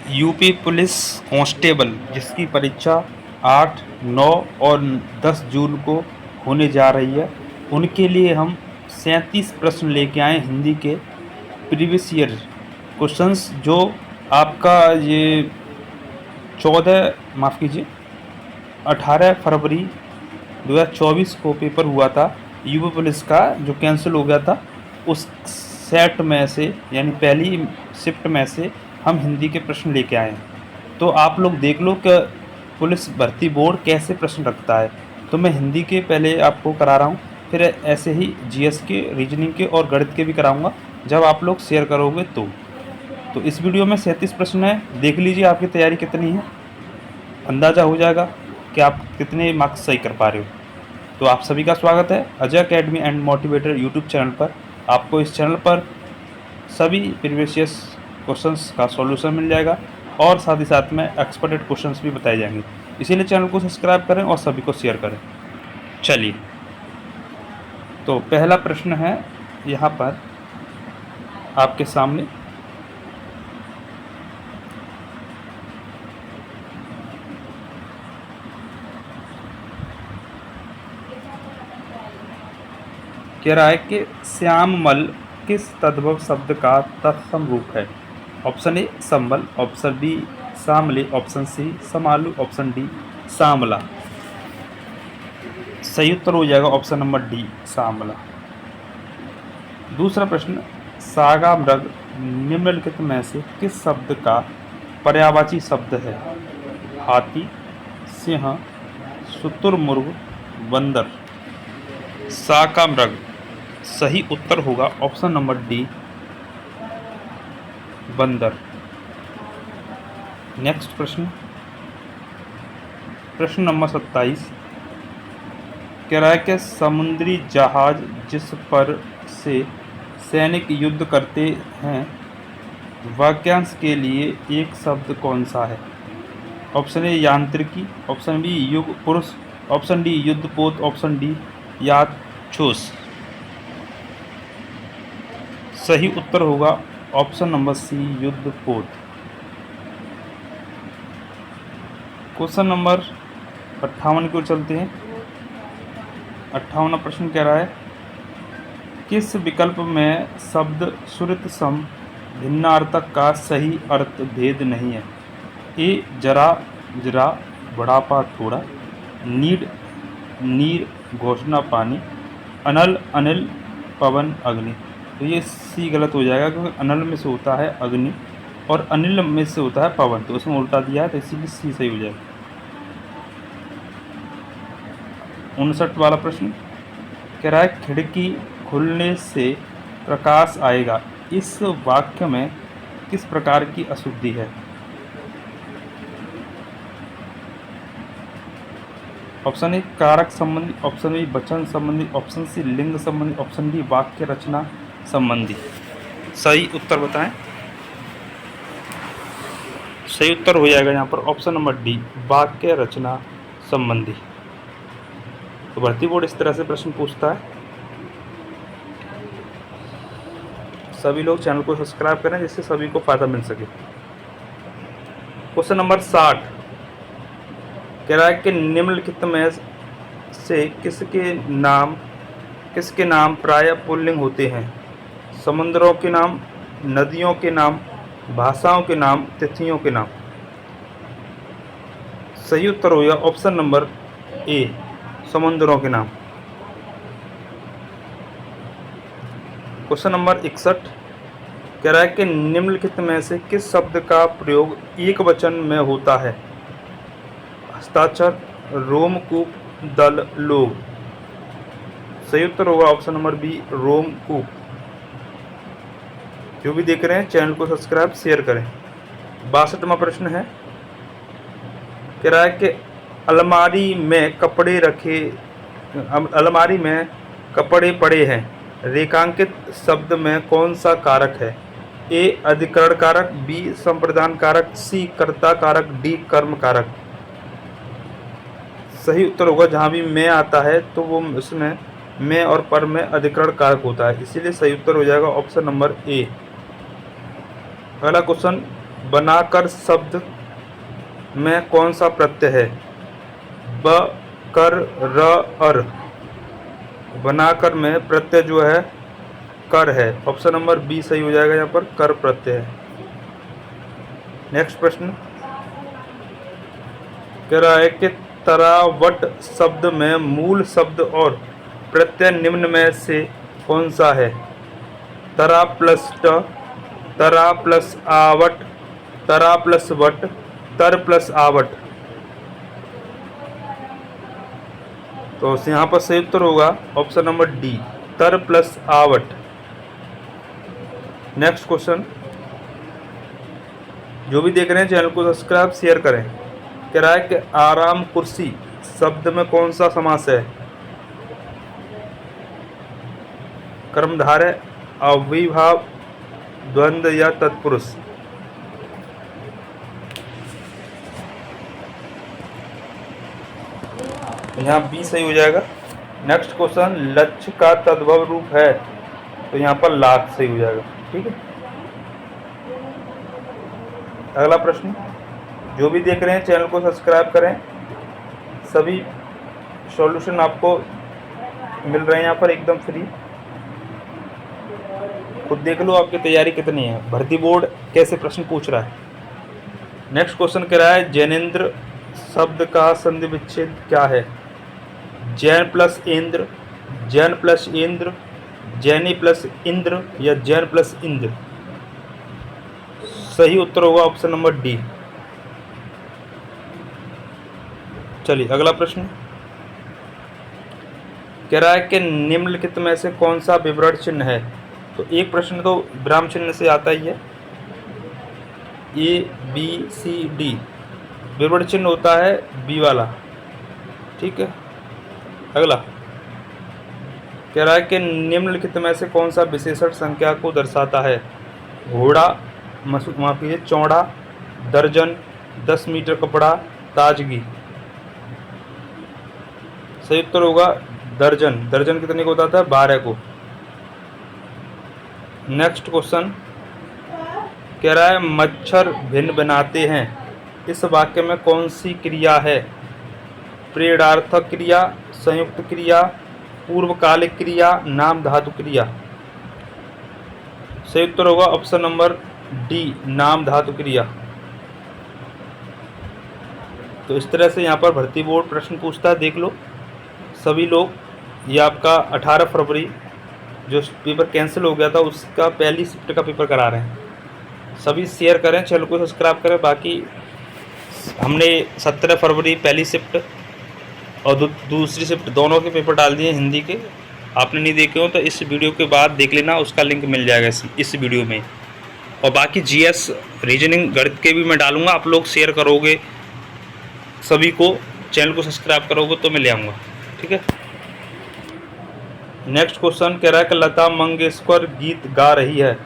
UP police constable जिसकी परीक्षा 8, 9 और 10 जून को होने जा रही है, उनके लिए हम 37 प्रश्न लेके आए हिंदी के प्रीवियस ईयर क्वेश्चंस, जो आपका ये 18 फरवरी 2024 को पेपर हुआ था यूपी पुलिस का, जो कैंसिल हो गया था। उस सेट में से, यानी पहली शिफ्ट में से हम हिंदी के प्रश्न लेके आए हैं। तो आप लोग देख लो कि पुलिस भर्ती बोर्ड कैसे प्रश्न रखता है। तो मैं हिंदी के पहले आपको करा रहा हूँ, फिर ऐसे ही जीएस के, रीजनिंग के और गणित के भी कराऊंगा जब आप लोग शेयर करोगे तो इस वीडियो में 37 प्रश्न है। देख लीजिए आपकी तैयारी कितनी है, अंदाज़ा हो जाएगा कि आप कितने मार्क्स सही कर पा रहे हो। तो आप सभी का स्वागत है Ajay academy and motivator YouTube channel पर। आपको इस चैनल पर सभी प्रीवियस क्वेश्चंस का सॉल्यूशन मिल जाएगा और साथ ही साथ में एक्सपर्टेड क्वेश्चंस भी बताए जाएंगे। इसीलिए चैनल को सब्सक्राइब करें और सभी को शेयर करें। चलिए, तो पहला प्रश्न है यहाँ पर आपके सामने। कह रहा है कि श्यामल किस तद्भव शब्द का तत्सम रूप है? ऑप्शन ए संबल, ऑप्शन बी सामले, ऑप्शन सी समालू, ऑप्शन डी सामला। सही उत्तर हो जाएगा ऑप्शन नंबर डी सामला। दूसरा प्रश्न, सागा मृग निम्नलिखित में से किस शब्द का पर्यायवाची शब्द है? हाथी, सिंह, शुतुरमुर्ग, बंदर। साका मृग सही उत्तर होगा ऑप्शन नंबर डी बंदर। नेक्स्ट प्रश्न, प्रश्न नंबर 27 कह रहा है कि समुद्री जहाज जिस पर से सैनिक युद्ध करते हैं, वाक्यांश के लिए एक शब्द कौन सा है? ऑप्शन ए यांत्रिकी, ऑप्शन बी युग पुरुष, ऑप्शन डी युद्धपोत, ऑप्शन डी याक्षोस। सही उत्तर होगा ऑप्शन नंबर सी युद्धपोत। क्वेश्चन नंबर 58 को चलते हैं। 58वां प्रश्न कह रहा है, किस विकल्प में शब्द श्रुत सम भिन्नार्थक का सही अर्थ भेद नहीं है? ए जरा जरा, बुढ़ापा थोड़ा, नीड नीर, घोषणा पानी, अनल अनिल, पवन अग्नि। तो ये सी गलत हो जाएगा, क्योंकि अनल में से होता है अग्नि और अनिल में से होता है पवन, तो उसमें उल्टा दिया है, तो इसीलिए सी सही हो जाएगा। 59 वाला प्रश्न कह रहा है, खिड़की खुलने से प्रकाश आएगा, इस वाक्य में किस प्रकार की अशुद्धि है? ऑप्शन ए कारक संबंधी, ऑप्शन बी वचन संबंधी, ऑप्शन सी लिंग संबंधी, ऑप्शन डी वाक्य रचना संबंधी। सही उत्तर बताएं। सही उत्तर हो जाएगा यहाँ पर ऑप्शन नंबर डी वाक्य रचना संबंधी। तो भर्ती बोर्ड इस तरह से प्रश्न पूछता है। सभी लोग चैनल को सब्सक्राइब करें जिससे सभी को फायदा मिल सके। क्वेश्चन नंबर 60 कह रहा है कि निम्नलिखित में से किसके नाम प्राय पुल्लिंग होते हैं? समुद्रों के नाम, नदियों के नाम, भाषाओं के नाम, तिथियों के नाम। सही उत्तर होगा ऑप्शन नंबर ए समुद्रों के नाम। क्वेश्चन नंबर 61 कह रहा है कि निम्नलिखित में से किस शब्द का प्रयोग एक वचन में होता है? हस्ताक्षर, रोमकूप, दल, लोग। सही उत्तर होगा ऑप्शन नंबर बी रोमकूप। जो भी देख रहे हैं चैनल को सब्सक्राइब शेयर करें। 62वां प्रश्न है, कह रहा है कि अलमारी में कपड़े पड़े हैं, रेखांकित शब्द में कौन सा कारक है? ए अधिकरण कारक, बी संप्रदान कारक, सी कर्ता कारक, डी कर्म कारक। सही उत्तर होगा जहाँ भी में आता है तो वो उसमें में और पर में अधिकरण कारक होता है, इसीलिए सही उत्तर हो जाएगा ऑप्शन नंबर ए। अगला क्वेश्चन बनाकर शब्द में कौन सा प्रत्यय है? ब, कर, र, अर। बनाकर में प्रत्यय जो है कर है। ऑप्शन नंबर बी सही हो जाएगा, यहाँ पर कर प्रत्यय है। नेक्स्ट प्रश्न कह रहा है कि तरावट शब्द में मूल शब्द और प्रत्यय निम्न में से कौन सा है? तरा प्लस ट, तरा प्लस आवट, तरा प्लस वट, तर प्लस आवट। तो यहाँ पर सही उत्तर होगा ऑप्शन नंबर डी, तर प्लस आवट। नेक्स्ट क्वेश्चन, जो भी देख रहे हैं चैनल को सब्सक्राइब शेयर करें। कह रहा है कि आराम कुर्सी शब्द में कौन सा समास है? कर्मधारय, अविभाव, द्वंद्व या तत्पुरुष। यहाँ बी सही हो जाएगा। नेक्स्ट क्वेश्चन, लक्ष्य का तद्भव रूप है, तो यहाँ पर लाख सही हो जाएगा। ठीक है। अगला प्रश्न, जो भी देख रहे हैं चैनल को सब्सक्राइब करें। सभी सॉल्यूशन आपको मिल रहे हैं यहाँ पर एकदम फ्री। खुद देख लो आपकी तैयारी कितनी है, भर्ती बोर्ड कैसे प्रश्न पूछ रहा है। नेक्स्ट क्वेश्चन कह रहा है जैनेन्द्र शब्द का संधि विच्छेद क्या है? जैन प्लस इंद्र, जैन प्लस इंद्र, जैनी प्लस इंद्र या जैन प्लस इंद्र। सही उत्तर होगा ऑप्शन नंबर डी। चलिए अगला प्रश्न कह रहा है कि निम्नलिखित में से कौन सा विवरण चिन्ह है? तो एक प्रश्न तो विराम चिन्ह से आता ही है। ए बी सी डी, विवरण चिन्ह होता है बी वाला। ठीक है। अगला कह रहा है कि निम्नलिखित में से कौन सा विशेषण संख्या को दर्शाता है? घोड़ा, माफ कीजिए, चौड़ा, दर्जन, 10 मीटर कपड़ा, ताजगी। सही उत्तर होगा दर्जन। दर्जन कितने को बताता है? 12 को। नेक्स्ट क्वेश्चन कह रहा है मच्छर भिन्न बनाते हैं, इस वाक्य में कौन सी क्रिया है? प्रेरणार्थक क्रिया, संयुक्त क्रिया, पूर्वकालिक क्रिया, नाम धातु क्रिया। सही उत्तर होगा ऑप्शन नंबर डी, नाम धातु क्रिया। तो इस तरह से यहाँ पर भर्ती बोर्ड प्रश्न पूछता है, देख लो सभी लोग। ये आपका 18 फरवरी जो पेपर कैंसिल हो गया था उसका पहली शिफ्ट का पेपर करा रहे हैं। सभी शेयर करें, चैनल को सब्सक्राइब करें। बाकी हमने 17 फरवरी पहली शिफ्ट और दूसरी शिफ्ट दोनों के पेपर डाल दिए हिंदी के। आपने नहीं देखे हो तो इस वीडियो के बाद देख लेना, उसका लिंक मिल जाएगा इस वीडियो में। और बाकी जीएस, रीजनिंग, गणित के भी मैं डालूंगा। आप लोग शेयर करोगे सभी को, चैनल को सब्सक्राइब करोगे तो मैं ले आऊँगा। ठीक है। नेक्स्ट क्वेश्चन कह रहा है कि लता मंगेशकर गीत गा रही है,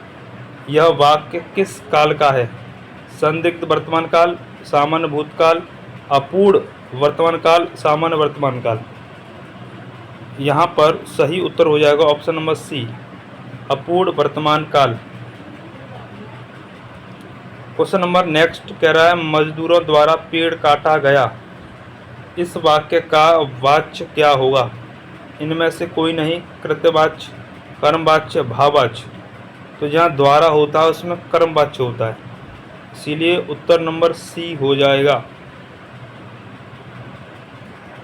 यह वाक्य किस काल का है? संदिग्ध वर्तमान काल, सामान्य भूतकाल, अपूर्ण वर्तमान काल, सामान्य वर्तमान काल। यहाँ पर सही उत्तर हो जाएगा ऑप्शन नंबर सी, अपूर्ण वर्तमान काल। क्वेश्चन नंबर नेक्स्ट कह रहा है मजदूरों द्वारा पेड़ काटा गया, इस वाक्य का वाच्य क्या होगा? इनमें से कोई नहीं। कृत्यवाच्य, कर्मवाच्य, भाववाच्य। तो जहाँ द्वारा होता है उसमें कर्मवाच्य होता है, इसीलिए उत्तर नंबर सी हो जाएगा।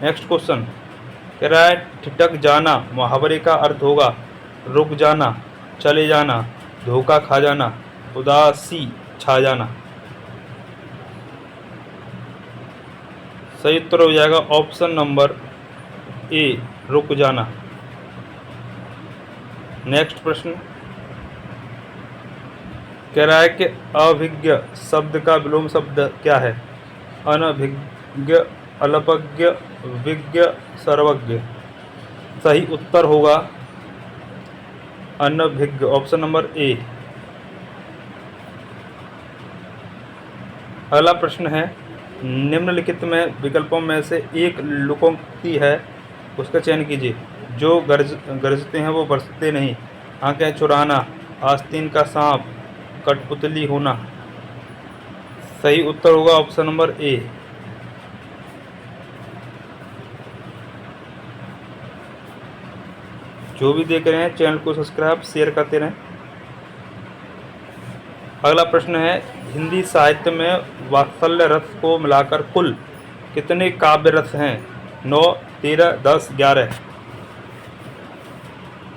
नेक्स्ट क्वेश्चन कह रहा है ठिठक जाना मुहावरे का अर्थ होगा रुक जाना, चले जाना, धोखा खा जाना, उदासी छा जाना। सही उत्तर हो जाएगा ऑप्शन नंबर ए, रुक जाना। नेक्स्ट प्रश्न कह रहा है कि अभिज्ञ शब्द का विलोम शब्द क्या है? अनभिज्ञ, अल्पज्ञ, विज्ञ, सर्वज्ञ। सही उत्तर होगा अनभिज्ञ, ऑप्शन नंबर ए। अगला प्रश्न है निम्नलिखित में विकल्पों में से एक लोकोक्ति है, उसका चयन कीजिए। जो गरजते हैं वो बरसते नहीं, आंखें चुराना, आस्तीन का सांप, कठपुतली होना। सही उत्तर होगा ऑप्शन नंबर ए। जो भी देख रहे हैं चैनल को सब्सक्राइब शेयर करते रहें। अगला प्रश्न है, हिंदी साहित्य में वात्सल्य रस को मिलाकर कुल कितने काव्य रस हैं? 9, 13, 10, 11।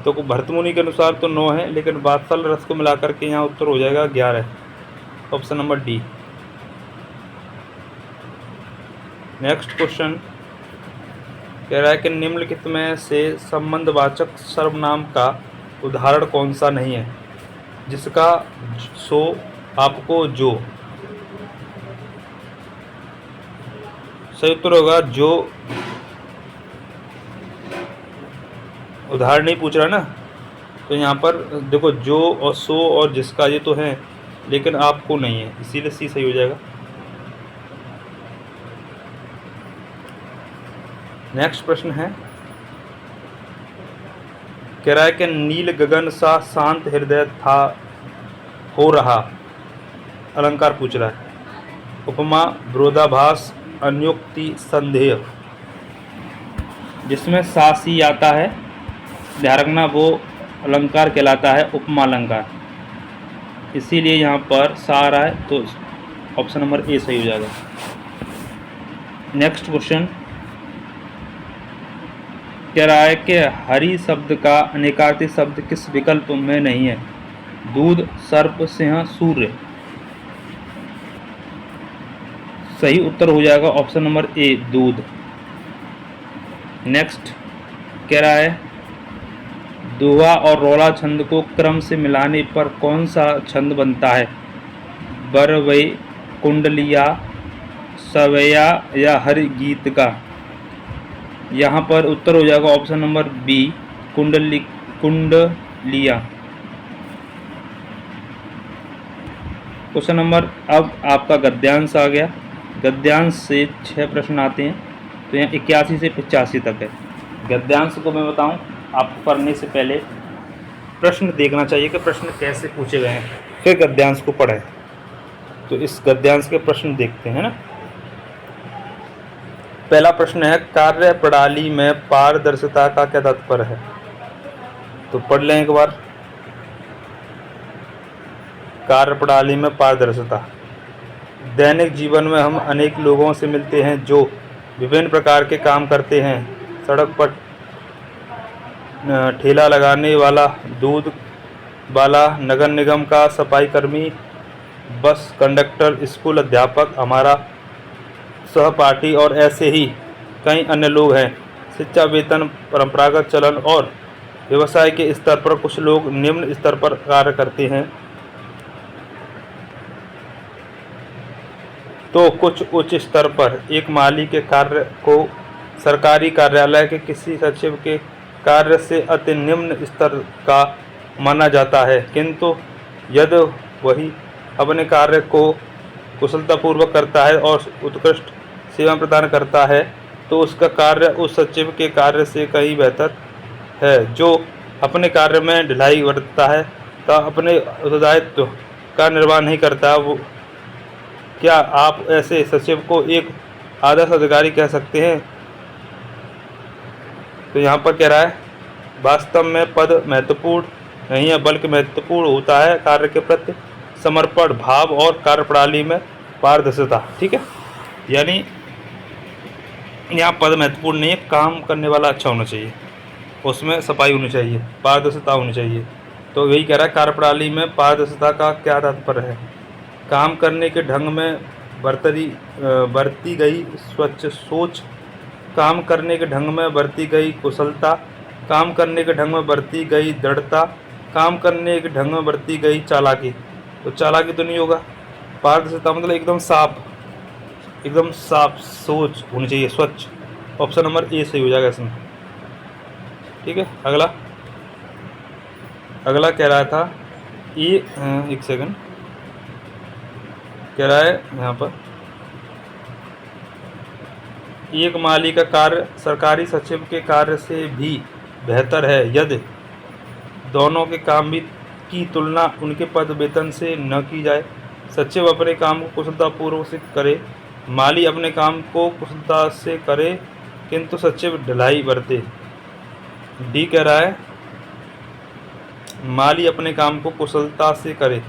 तो भरतमुनि के अनुसार तो 9 है, लेकिन वात्सल्य रस को मिलाकर के यहाँ उत्तर हो जाएगा 11, option number D. Next question कह रहा है कि निम्नलिखित में से संबंधवाचक सर्वनाम का उदाहरण कौन सा नहीं है? जिसका सो, आपको, जो। सही उत्तर होगा जो। उदाहरण नहीं पूछ रहा ना, तो यहाँ पर देखो जो और सो और जिसका ये तो है, लेकिन आपको नहीं है, इसीलिए सी सही हो जाएगा। नेक्स्ट प्रश्न है, कह रहा है कि नील गगन सा शांत हृदय था हो रहा, अलंकार पूछ रहा है। उपमा, विरोधाभास, अन्योक्ति, संदेह। जिसमें सा सी आता है, ध्यान रखना, वो अलंकार कहलाता है उपमा अलंकार, इसीलिए यहाँ पर सा आ रहा है, तो ऑप्शन नंबर ए सही हो जाएगा। नेक्स्ट क्वेश्चन कह रहा है कि हरि शब्द का अनेकार्थी शब्द किस विकल्प में नहीं है? दूध, सर्प, सिंह, सूर्य। सही उत्तर हो जाएगा ऑप्शन नंबर ए, दूध। नेक्स्ट कह रहा है, दोहा और रोला छंद को क्रम से मिलाने पर कौन सा छंद बनता है? बरवई, कुंडलिया, सवैया या हरि गीत का। यहाँ पर उत्तर हो जाएगा ऑप्शन नंबर बी, कुंडलिया। क्वेश्चन नंबर, अब आपका गद्यांश आ गया। गद्यांश से 6 प्रश्न आते हैं, तो यहाँ 81 से 85 तक है। गद्यांश को मैं बताऊं, आपको पढ़ने से पहले प्रश्न देखना चाहिए कि प्रश्न कैसे पूछे गए हैं, फिर गद्यांश को पढ़ें। तो इस गद्यांश के प्रश्न देखते हैं ना। पहला प्रश्न है, कार्य प्रणाली में पारदर्शिता का क्या तात्पर्य है? तो पढ़ लें एक बार। कार्य प्रणाली में पारदर्शिता, दैनिक जीवन में हम अनेक लोगों से मिलते हैं जो विभिन्न प्रकार के काम करते हैं। सड़क पर ठेला लगाने वाला, दूध वाला, नगर निगम का सफाई कर्मी, बस कंडक्टर, स्कूल अध्यापक, हमारा सहपाठी और ऐसे ही कई अन्य लोग हैं। शिक्षा, वेतन, परंपरागत चलन और व्यवसाय के स्तर पर कुछ लोग निम्न स्तर पर कार्य करते हैं, तो कुछ उच्च स्तर पर। एक माली के कार्य को सरकारी कार्यालय के किसी सचिव के कार्य से अति निम्न स्तर का माना जाता है, किंतु यदि वही अपने कार्य को कुशलतापूर्वक करता है और उत्कृष्ट सेवा प्रदान करता है, तो उसका कार्य उस सचिव के कार्य से कहीं बेहतर है जो अपने कार्य में ढिलाई बरतता है, तो अपने उत्तरदायित्व का निर्वाह नहीं करता। वो क्या आप ऐसे सचिव को एक आदर्श अधिकारी कह सकते हैं? तो यहाँ पर कह रहा है, वास्तव में पद महत्वपूर्ण नहीं है, बल्कि महत्वपूर्ण होता है कार्य के प्रति समर्पण भाव और कार्यप्रणाली में पारदर्शिता। ठीक है, यानी यहाँ पद महत्वपूर्ण नहीं है, काम करने वाला अच्छा होना चाहिए, उसमें सफाई होनी चाहिए, पारदर्शिता होनी चाहिए। तो यही कह रहा है, कार्यप्रणाली में पारदर्शिता का क्या तात्पर्य है? काम करने के ढंग में बरती गई स्वच्छ सोच, काम करने के ढंग में बरती गई कुशलता, काम करने के ढंग में बरती गई दृढ़ता, काम करने के ढंग में बरती गई चालाकी। तो चालाकी तो नहीं होगा। पारदर्शिता मतलब एकदम साफ सोच होनी चाहिए, स्वच्छ। ऑप्शन नंबर ए सही हो जाएगा इसमें। ठीक है, अगला कह रहा था ये, एक सेकंड, कह रहा है यहाँ पर, एक माली का कार्य सरकारी सचिव के कार्य से भी बेहतर है यदि दोनों के काम की तुलना उनके पद वेतन से न की जाए। सचिव अपने काम को कुशलतापूर्वक से करे, माली अपने काम को कुशलता से करे किंतु सचिव ढिलाई बरते। डी कह रहा है माली अपने काम को कुशलता से करे।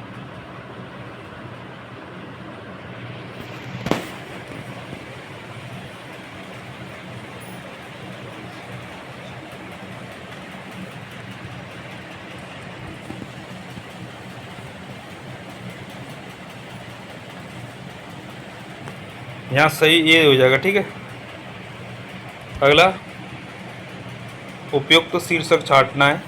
यहाँ सही ये हो जाएगा, ठीक है। अगला उपयुक्त शीर्षक छांटना है।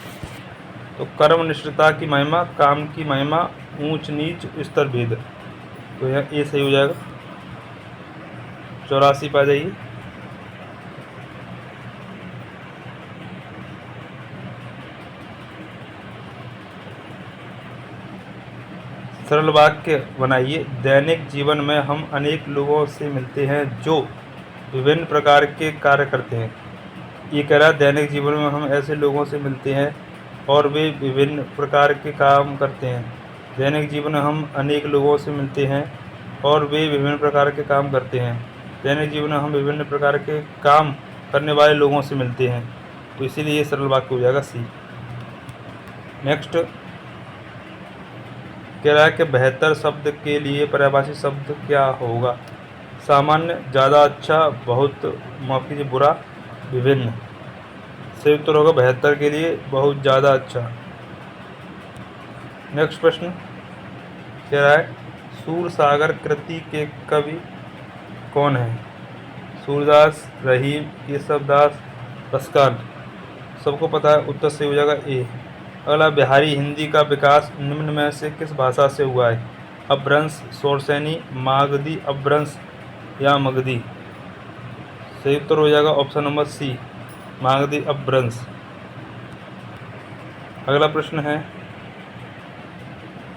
तो कर्मनिष्ठता की महिमा, काम की महिमा, ऊंच नीच स्तर भेद। तो यहाँ ये सही हो जाएगा। 84 पा जाइए। सरल वाक्य बनाइए। दैनिक जीवन में हम अनेक लोगों से मिलते हैं जो विभिन्न प्रकार के कार्य करते हैं। ये कह रहा है दैनिक जीवन में हम ऐसे लोगों से मिलते हैं और वे विभिन्न प्रकार के काम करते हैं। दैनिक जीवन में हम अनेक लोगों से मिलते हैं और वे विभिन्न प्रकार के काम करते हैं। दैनिक जीवन में हम विभिन्न प्रकार के काम करने वाले लोगों से मिलते हैं। तो इसीलिए ये सरल वाक्य हो जाएगा सी। नेक्स्ट कह रहा है कि बेहतर शब्द के लिए पर्यायवाची शब्द क्या होगा। सामान्य, ज़्यादा अच्छा, बहुत, माफ कीजिए बुरा, विभिन्न। सही उत्तर होगा बेहतर के लिए बहुत ज़्यादा अच्छा। नेक्स्ट प्रश्न कह रहा है सूरसागर कृति के कवि कौन है। सूरदास, रहीम, केशवदास, बसकान। सबको पता है, उत्तर सही हो जाएगा ए। अगला बिहारी हिंदी का विकास निम्न में से किस भाषा से हुआ है। अपभ्रंश, शौरसेनी, मागधी अपभ्रंश या मगधी। सही उत्तर हो जाएगा ऑप्शन नंबर सी, मागधी अपभ्रंश। अगला प्रश्न है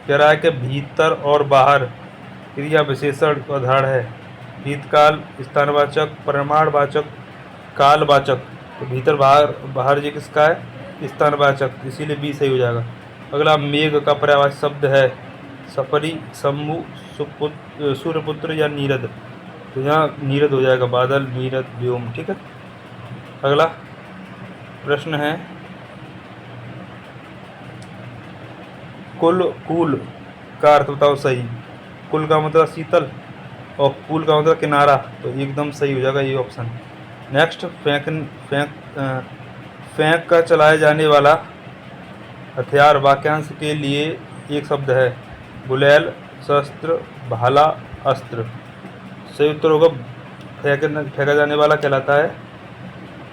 कह रहा है कि भीतर और बाहर क्रिया विशेषण उदाहरण है। भीतकाल, स्थानवाचक, परिमाणवाचक, कालवाचक। तो भीतर बाहर, बाहर जी किसका है, स्थानवाचक, इसीलिए बी सही हो जाएगा। अगला मेघ का पर्यायवाची शब्द है सफरी, शंभु, सूर्यपुत्र या नीरद। तो यहाँ नीरद हो जाएगा, बादल, नीरद, व्योम, ठीक है। अगला प्रश्न है कुल, कूल का अर्थ बताओ सही। कुल का मतलब शीतल और कूल का मतलब किनारा। तो एकदम सही हो जाएगा ये ऑप्शन। नेक्स्ट फेंक कर चलाए जाने वाला हथियार वाक्यांश के लिए एक शब्द है। गुलेल, शस्त्र, भाला, अस्त्र। सही उत्तर होगा फेंका जाने वाला कहलाता है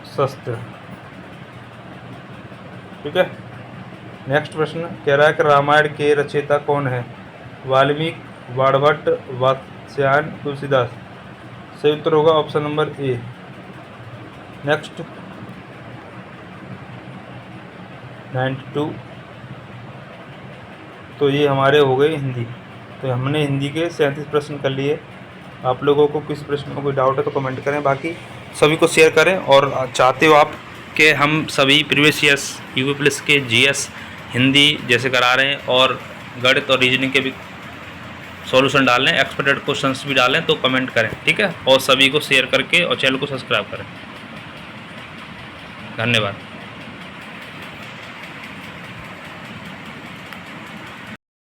शस्त्र, ठीक है। नेक्स्ट प्रश्न कह रहा है कि रामायण के रचयिता कौन है। वाल्मीकि, बाणभट्ट, वात्स्यायन, तुलसीदास। सही उत्तर होगा ऑप्शन नंबर ए। नेक्स्ट 92। तो ये हमारे हो गए हिंदी। तो हमने हिंदी के 37 प्रश्न कर लिए। आप लोगों को किस प्रश्न में कोई डाउट है तो कमेंट करें, बाकी सभी को शेयर करें। और चाहते हो आप कि हम सभी प्रीवियस ईयर्स यूपी पुलिस के जीएस हिंदी जैसे करा रहे हैं और गणित और रीजनिंग के भी सॉल्यूशन डाल लें, एक्सपेक्टेड क्वेश्चंस भी डालें, तो कमेंट करें, ठीक है। और सभी को शेयर करके और चैनल को सब्सक्राइब करें। धन्यवाद।